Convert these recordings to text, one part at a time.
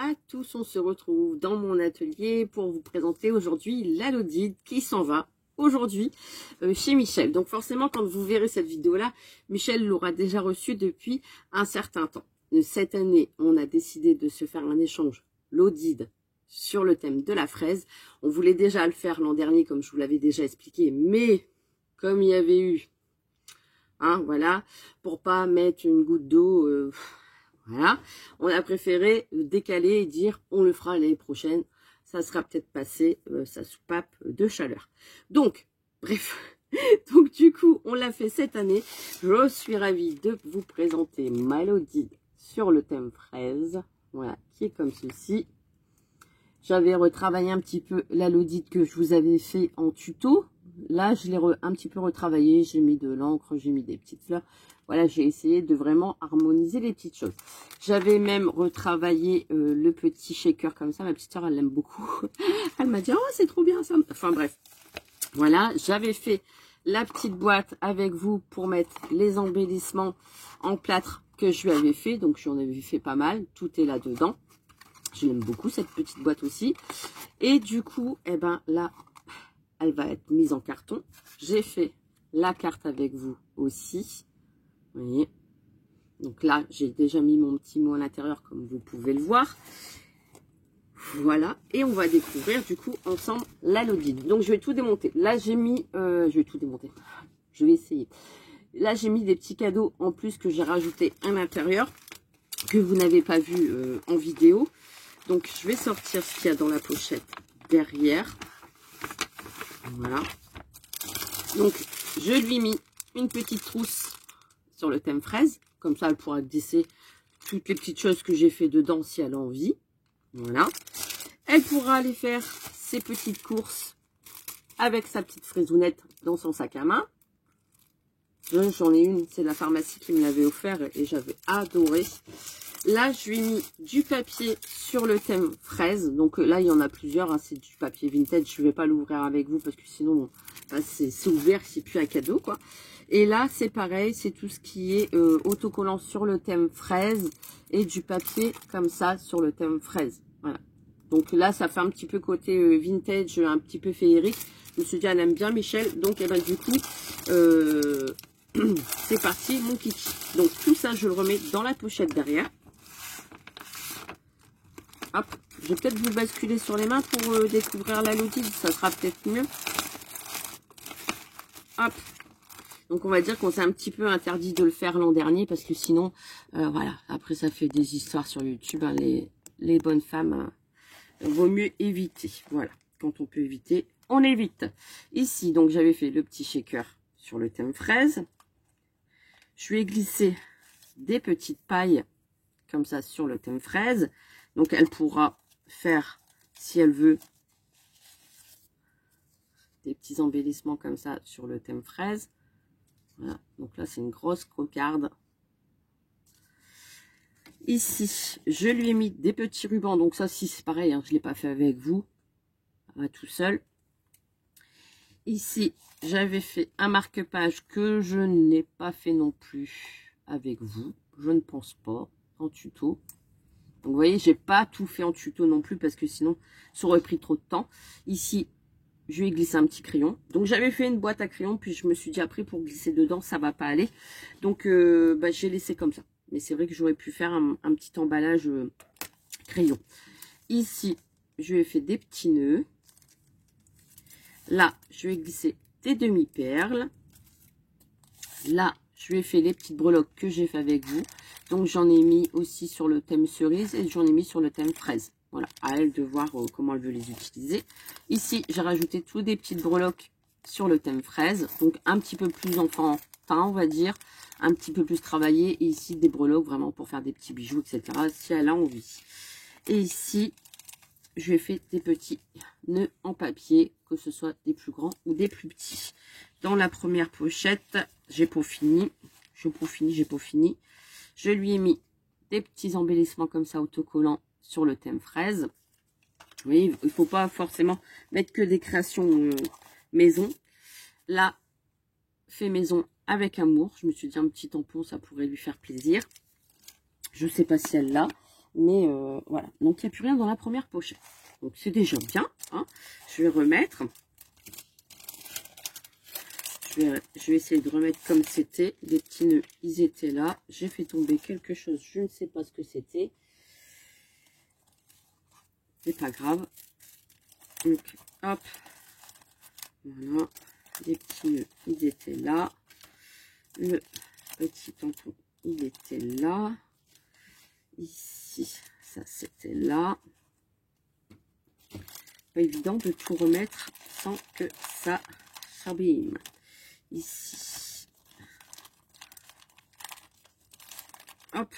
à tous, on se retrouve dans mon atelier pour vous présenter aujourd'hui la Lodide qui s'en va aujourd'hui chez Michel. Donc forcément, quand vous verrez cette vidéo-là, Michel l'aura déjà reçue depuis un certain temps. Cette année, on a décidé de se faire un échange Lodide sur le thème de la fraise. On voulait déjà le faire l'an dernier, comme je vous l'avais déjà expliqué, mais comme il y avait eu, voilà, pour pas mettre une goutte d'eau... voilà, on a préféré décaler et dire on le fera l'année prochaine. Ça sera peut-être passé sa soupape de chaleur. Donc, bref, donc du coup, on l'a fait cette année. Je suis ravie de vous présenter ma Lodide sur le thème fraise. Voilà, qui est comme ceci. J'avais retravaillé un petit peu la Lodide que je vous avais fait en tuto. Là, je l'ai un petit peu retravaillé. J'ai mis de l'encre, j'ai mis des petites fleurs. Voilà, j'ai essayé de vraiment harmoniser les petites choses. J'avais même retravaillé le petit shaker comme ça. Ma petite soeur, elle l'aime beaucoup. Elle m'a dit, oh, c'est trop bien ça. Enfin bref, voilà. J'avais fait la petite boîte avec vous pour mettre les embellissements en plâtre que je lui avais fait. Donc, j'en avais fait pas mal. Tout est là-dedans. Je l'aime beaucoup, cette petite boîte aussi. Et du coup, eh ben là, elle va être mise en carton. J'ai fait la carte avec vous aussi. Vous voyez, donc là, j'ai déjà mis mon petit mot à l'intérieur, comme vous pouvez le voir. Voilà, et on va découvrir du coup ensemble la Lodide. Donc, je vais tout démonter. Là, j'ai mis... je vais tout démonter. Je vais essayer. Là, j'ai mis des petits cadeaux en plus que j'ai rajouté à l'intérieur, que vous n'avez pas vu en vidéo. Donc, je vais sortir ce qu'il y a dans la pochette derrière. Voilà. Donc, je lui ai mis une petite trousse sur le thème fraise. Comme ça, elle pourra glisser toutes les petites choses que j'ai fait dedans si elle a envie. Voilà. Elle pourra aller faire ses petites courses avec sa petite fraisounette dans son sac à main. J'en ai une, c'est la pharmacie qui me l'avait offert et j'avais adoré. Là, je lui ai mis du papier sur le thème fraise. Donc là, il y en a plusieurs. C'est du papier vintage. Je ne vais pas l'ouvrir avec vous parce que sinon, bah, c'est ouvert, c'est plus un cadeau, quoi. Et là, c'est pareil. C'est tout ce qui est autocollant sur le thème fraise et du papier comme ça sur le thème fraise. Voilà. Donc là, ça fait un petit peu côté vintage, un petit peu féerique. Je me suis dit, elle aime bien Michel. Donc, eh ben, du coup... c'est parti, mon kiki. Donc, tout ça, je le remets dans la pochette derrière. Hop, je vais peut-être vous basculer sur les mains pour découvrir la Lodide. Ça sera peut-être mieux. Hop. Donc, on va dire qu'on s'est un petit peu interdit de le faire l'an dernier parce que sinon, voilà, après, ça fait des histoires sur YouTube. Hein, les bonnes femmes, vaut mieux éviter. Voilà, quand on peut éviter, on évite. Ici, donc, j'avais fait le petit shaker sur le thème fraise. Je lui ai glissé des petites pailles comme ça sur le thème fraise. Donc, elle pourra faire, si elle veut, des petits embellissements comme ça sur le thème fraise. Voilà. Donc là, c'est une grosse cocarde. Ici, je lui ai mis des petits rubans. Donc ça, si c'est pareil, hein, je ne l'ai pas fait avec vous. Ça va tout seul. Ici, j'avais fait un marque-page que je n'ai pas fait non plus avec vous. Je ne pense pas, en tuto. Donc, vous voyez, j'ai pas tout fait en tuto non plus parce que sinon, ça aurait pris trop de temps. Ici, je vais glisser un petit crayon. Donc, j'avais fait une boîte à crayons, puis je me suis dit après, pour glisser dedans, ça va pas aller. Donc, bah, j'ai laissé comme ça. Mais c'est vrai que j'aurais pu faire un petit emballage crayon. Ici, je vais faire des petits nœuds. Là, je vais glisser des demi-perles. Là, je vais faire les petites breloques que j'ai fait avec vous. Donc, j'en ai mis aussi sur le thème cerise et j'en ai mis sur le thème fraise. Voilà, à elle de voir comment elle veut les utiliser. Ici, j'ai rajouté toutes des petites breloques sur le thème fraise. Donc, un petit peu plus enfantin, on va dire. Un petit peu plus travaillé. Et ici, des breloques vraiment pour faire des petits bijoux, etc. Si elle a envie. Et ici, je vais faire des petits nœuds en papier, que ce soit des plus grands ou des plus petits. Dans la première pochette, j'ai peaufiné. Je lui ai mis des petits embellissements comme ça autocollants sur le thème fraise. Vous voyez, il ne faut pas forcément mettre que des créations maison. Là, fait maison avec amour. Je me suis dit un petit tampon, ça pourrait lui faire plaisir. Je ne sais pas si elle l'a. Mais voilà, donc il n'y a plus rien dans la première pochette. Donc c'est déjà bien, hein. Je vais remettre. Je vais essayer de remettre comme c'était. Les petits nœuds, ils étaient là. J'ai fait tomber quelque chose, je ne sais pas ce que c'était. C'est pas grave. Donc, hop. Voilà. Les petits nœuds, ils étaient là. Le petit tampon, il était là. Ici, ça c'était là. Pas évident de tout remettre sans que ça s'abîme. Ici. Hop.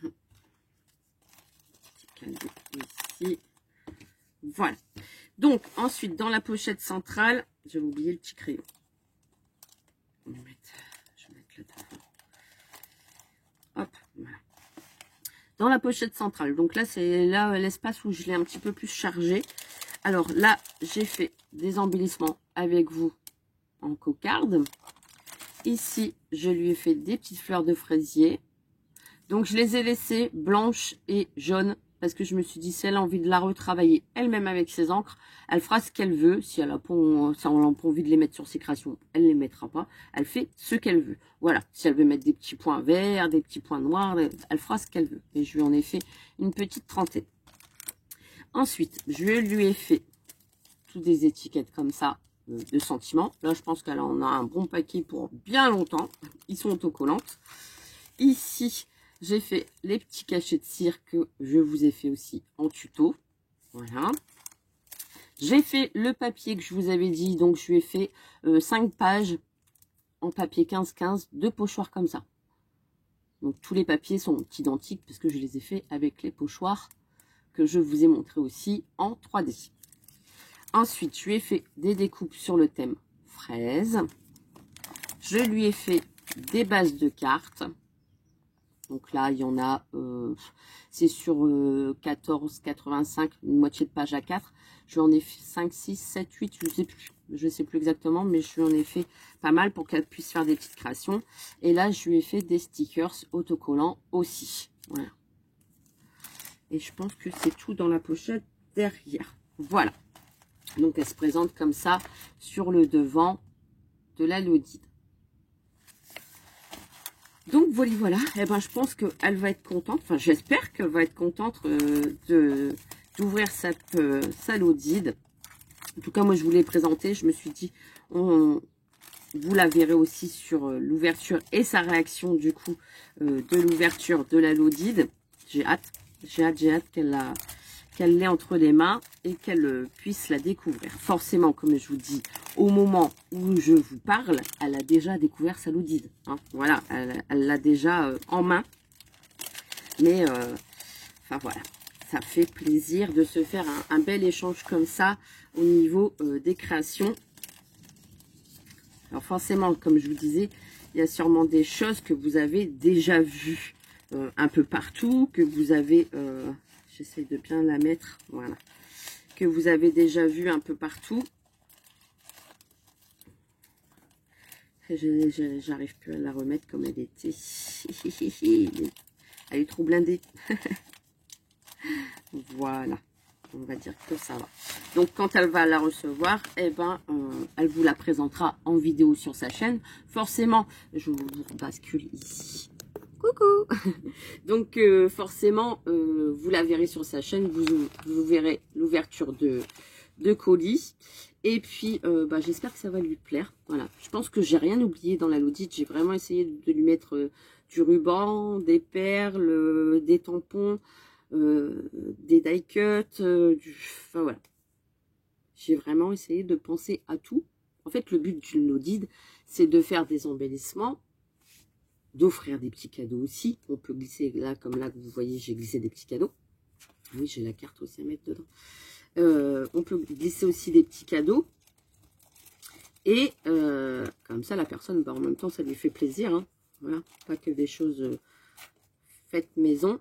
Petit cadeau ici. Voilà. Donc, ensuite, dans la pochette centrale, j'avais oublié le petit crayon. Je vais mettre là-dedans. Hop, voilà. Dans la pochette centrale, donc là, c'est là l'espace où je l'ai un petit peu plus chargé. Alors là, j'ai fait des embellissements avec vous en cocarde. Ici, je lui ai fait des petites fleurs de fraisier. Donc, je les ai laissées blanches et jaunes parce que je me suis dit, si elle a envie de la retravailler elle-même avec ses encres, elle fera ce qu'elle veut. Si elle n'a pas, envie de les mettre sur ses créations, elle ne les mettra pas. Elle fait ce qu'elle veut. Voilà. Si elle veut mettre des petits points verts, des petits points noirs, elle fera ce qu'elle veut. Et je lui en ai fait une petite trentaine. Ensuite, je lui ai fait toutes des étiquettes comme ça de sentiments. Là, je pense qu'elle en a un bon paquet pour bien longtemps. Ils sont autocollantes. Ici, j'ai fait les petits cachets de cire que je vous ai fait aussi en tuto. Voilà. J'ai fait le papier que je vous avais dit. Donc, je lui ai fait 5 pages en papier 15-15 de pochoirs comme ça. Donc, tous les papiers sont identiques parce que je les ai fait avec les pochoirs que je vous ai montré aussi en 3D. Ensuite, je lui ai fait des découpes sur le thème fraise. Je lui ai fait des bases de cartes. Donc là, il y en a, c'est sur 14,85, une moitié de page à 4. Je lui en ai fait 5, 6, 7, 8, je sais plus exactement, mais je lui en ai fait pas mal pour qu'elle puisse faire des petites créations. Et là, je lui ai fait des stickers autocollants aussi. Voilà. Et je pense que c'est tout dans la pochette derrière. Voilà. Donc, elle se présente comme ça sur le devant de la Lodide. Donc, voilà. Et ben, je pense qu'elle va être contente. Enfin, j'espère qu'elle va être contente d'ouvrir sa Lodide. En tout cas, moi, je vous l'ai présenté. Je me suis dit, vous la verrez aussi sur l'ouverture et sa réaction, du coup, de l'ouverture de la Lodide. J'ai hâte. J'ai hâte qu'elle l'ait entre les mains et qu'elle puisse la découvrir. Forcément, comme je vous dis, au moment où je vous parle, elle a déjà découvert sa Lodide. Hein. Voilà, elle l'a déjà en main. Mais, enfin voilà, ça fait plaisir de se faire un bel échange comme ça au niveau des créations. Alors forcément, comme je vous disais, il y a sûrement des choses que vous avez déjà vues un peu partout, que vous avez... j'essaie de bien la mettre, voilà. Que vous avez déjà vu un peu partout. J'arrive plus à la remettre comme elle était. Elle est trop blindée. Voilà. On va dire que ça va. Donc, quand elle va la recevoir, eh ben, elle vous la présentera en vidéo sur sa chaîne. Forcément, je vous bascule ici. Coucou. Donc forcément, vous la verrez sur sa chaîne, vous verrez l'ouverture de colis. Et puis, j'espère que ça va lui plaire. Voilà, je pense que j'ai rien oublié dans la Lodide. J'ai vraiment essayé de lui mettre du ruban, des perles, des tampons, des die cuts. Enfin voilà, j'ai vraiment essayé de penser à tout. En fait, le but d'une Lodide, c'est de faire des embellissements, d'offrir des petits cadeaux aussi. On peut glisser là, comme là, vous voyez, j'ai glissé des petits cadeaux. Oui, j'ai la carte aussi à mettre dedans. On peut glisser aussi des petits cadeaux. Et comme ça, la personne, en même temps, ça lui fait plaisir. Hein. Voilà, pas que des choses faites maison.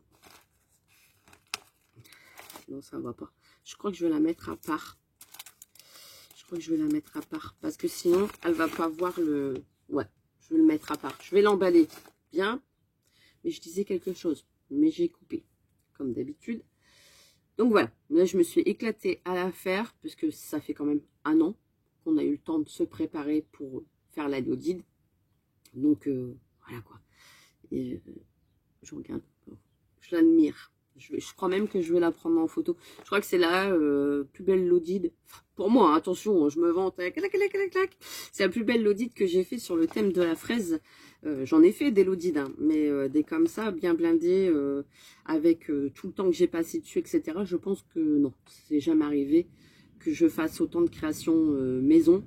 Non, ça va pas. Je crois que je vais la mettre à part. Parce que sinon, elle va pas voir le... Ouais. Je vais le mettre à part. Je vais l'emballer bien. Mais je disais quelque chose. Mais j'ai coupé. comme d'habitude. Donc voilà, là je me suis éclatée à la faire, parce que ça fait quand même un an qu'on a eu le temps de se préparer pour faire la iodide. Donc voilà quoi. Et je regarde, je l'admire. Je crois même que je vais la prendre en photo. Je crois que c'est la plus belle lodide. Pour moi, hein, attention, je me vante. C'est la plus belle lodide que j'ai fait sur le thème de la fraise. J'en ai fait des lodides, hein, mais des comme ça, bien blindées, avec tout le temps que j'ai passé dessus, etc. Je pense que non, c'est jamais arrivé que je fasse autant de créations maison.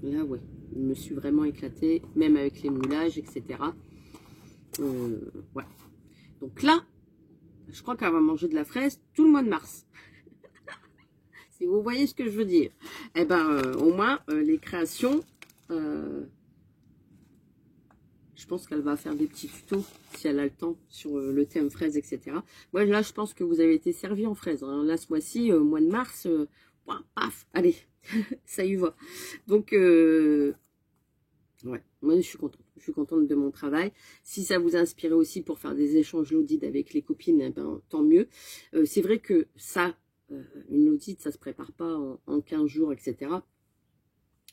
Là, ouais, je me suis vraiment éclatée, même avec les moulages, etc. Ouais. Donc là, je crois qu'elle va manger de la fraise tout le mois de mars. Si vous voyez ce que je veux dire. Eh ben, au moins, les créations, je pense qu'elle va faire des petits tutos, si elle a le temps, sur le thème fraise, etc. Moi, là, je pense que vous avez été servi en fraise. Hein. Là, ce mois-ci, mois de mars, paf, allez, ça y va. Donc, ouais, moi, je suis contente. Je suis contente de mon travail. Si ça vous a inspiré aussi pour faire des échanges lodides avec les copines, eh ben, tant mieux. C'est vrai que ça, une lodide, ça se prépare pas en 15 jours, etc.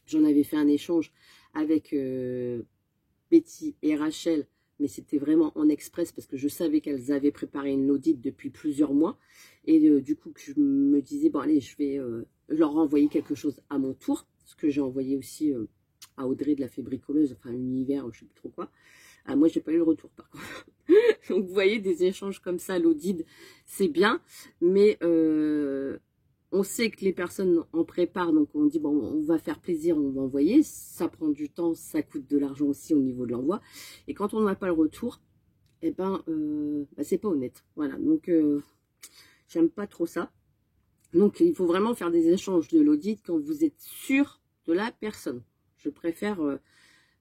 J'en avais fait un échange avec Betty et Rachel, mais c'était vraiment en express parce que je savais qu'elles avaient préparé une lodide depuis plusieurs mois. Et du coup, je me disais, bon allez, je vais leur envoyer quelque chose à mon tour. Ce que j'ai envoyé aussi à Audrey de la Fée Bricoleuse, enfin Univers, je sais plus trop quoi. Moi, j'ai pas eu le retour par contre. Donc, vous voyez, des échanges comme ça, l'Audide, c'est bien. Mais on sait que les personnes en préparent. Donc, on dit, bon, on va faire plaisir, on va envoyer. Ça prend du temps, ça coûte de l'argent aussi au niveau de l'envoi. Et quand on n'a pas le retour, eh ben, c'est pas honnête. Voilà, donc, j'aime pas trop ça. Donc, il faut vraiment faire des échanges de l'Audide quand vous êtes sûr de la personne. Je préfère,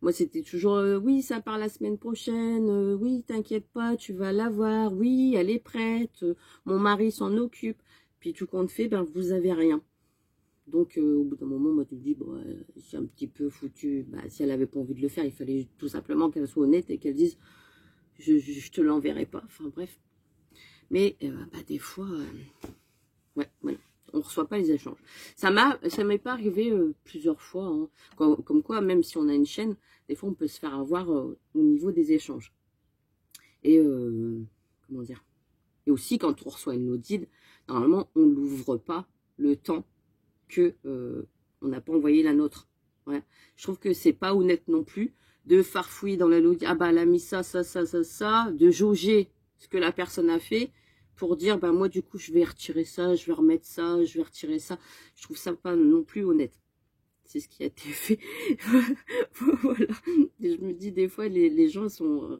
moi c'était toujours, oui ça part la semaine prochaine, oui t'inquiète pas, tu vas l'avoir, oui elle est prête, mon mari s'en occupe, puis tout compte fait, ben vous avez rien. Donc au bout d'un moment, moi je me dis, bon, j'ai un petit peu foutu, si elle avait pas envie de le faire, il fallait tout simplement qu'elle soit honnête et qu'elle dise, je te l'enverrai pas, enfin bref. Mais des fois, ouais, voilà. On ne reçoit pas les échanges. Ça m'est pas arrivé plusieurs fois. Hein. Comme quoi, même si on a une chaîne, des fois on peut se faire avoir au niveau des échanges. Et comment dire? Et aussi quand on reçoit une lodide, normalement on l'ouvre pas le temps que on n'a pas envoyé la nôtre. Ouais. Je trouve que c'est pas honnête non plus de farfouiller dans la lodide. Ah bah elle a mis ça, de jauger ce que la personne a fait. Pour dire, moi, du coup, je vais retirer ça, je vais remettre ça, je vais retirer ça. Je trouve ça pas non plus honnête. C'est ce qui a été fait. Voilà. Et je me dis, des fois, les gens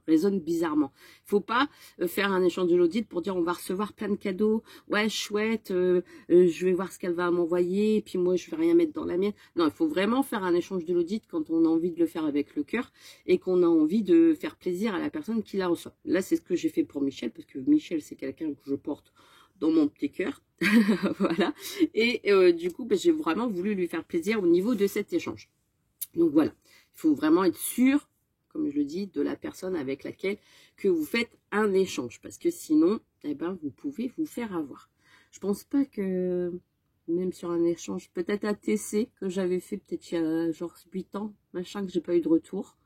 raisonnent bizarrement. Il faut pas faire un échange de l'audit pour dire, on va recevoir plein de cadeaux. Ouais, chouette, je vais voir ce qu'elle va m'envoyer. Et puis moi, je vais rien mettre dans la mienne. Non, il faut vraiment faire un échange de l'audit quand on a envie de le faire avec le cœur et qu'on a envie de faire plaisir à la personne qui la reçoit. Là, c'est ce que j'ai fait pour Michel, parce que Michel, c'est quelqu'un que je porte dans mon petit cœur. Voilà. Et du coup, j'ai vraiment voulu lui faire plaisir au niveau de cet échange. Donc voilà, il faut vraiment être sûr, comme je le dis, de la personne avec laquelle que vous faites un échange. Parce que sinon, vous pouvez vous faire avoir. Je pense pas que, même sur un échange, peut-être à TC, que j'avais fait peut-être il y a genre 8 ans, machin, que j'ai pas eu de retour.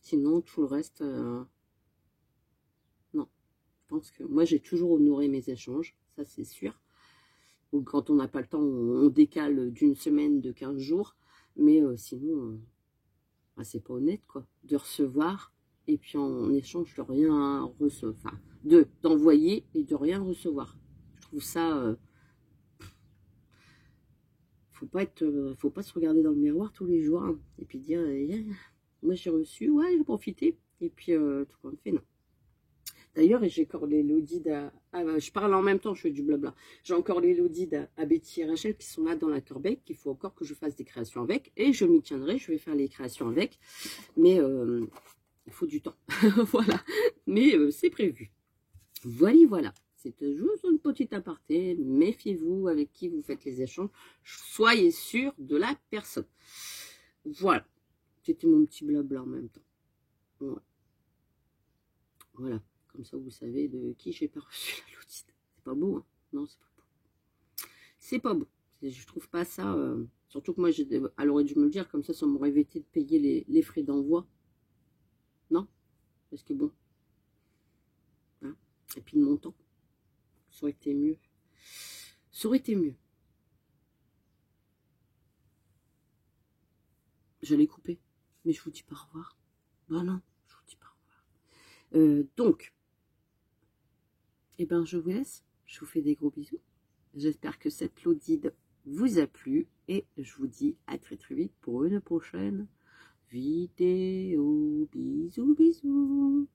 Sinon, tout le reste... Je pense que moi, j'ai toujours honoré mes échanges, ça c'est sûr. Ou quand on n'a pas le temps, on décale d'une semaine, de 15 jours. Mais sinon, c'est pas honnête, quoi. De recevoir et puis en échange de rien recevoir. Enfin, d'envoyer et de rien recevoir. Je trouve ça... faut pas se regarder dans le miroir tous les jours. Hein, et puis dire, moi j'ai reçu, ouais, j'ai profité. Et puis, tout compte fait, non. D'ailleurs, j'ai encore les lodides je parle en même temps, je fais du blabla. J'ai encore les lodides à Betty et Rachel qui sont là dans la corbeille, qu'il faut encore que je fasse des créations avec. Et je m'y tiendrai, je vais faire les créations avec. Mais il faut du temps. Voilà. Mais c'est prévu. Voilà. C'est juste une petite aparté. Méfiez-vous avec qui vous faites les échanges. Soyez sûr de la personne. Voilà. C'était mon petit blabla en même temps. Ouais. Voilà, comme ça vous savez de qui j'ai pas reçu la Lodide. C'est pas beau, hein? Non, c'est pas beau. C'est pas beau. Je trouve pas ça... surtout que moi, elle aurait dû me le dire, comme ça m'aurait évité de payer les frais d'envoi. Non? Parce que bon... Hein, et puis le montant, ça aurait été mieux. Ça aurait été mieux. J'allais couper, mais je vous dis pas au revoir. Ben non, je vous dis pas au revoir. Donc, eh ben, je vous laisse. Je vous fais des gros bisous. J'espère que cette Lodide vous a plu. Et je vous dis à très très vite pour une prochaine vidéo. Bisous, bisous.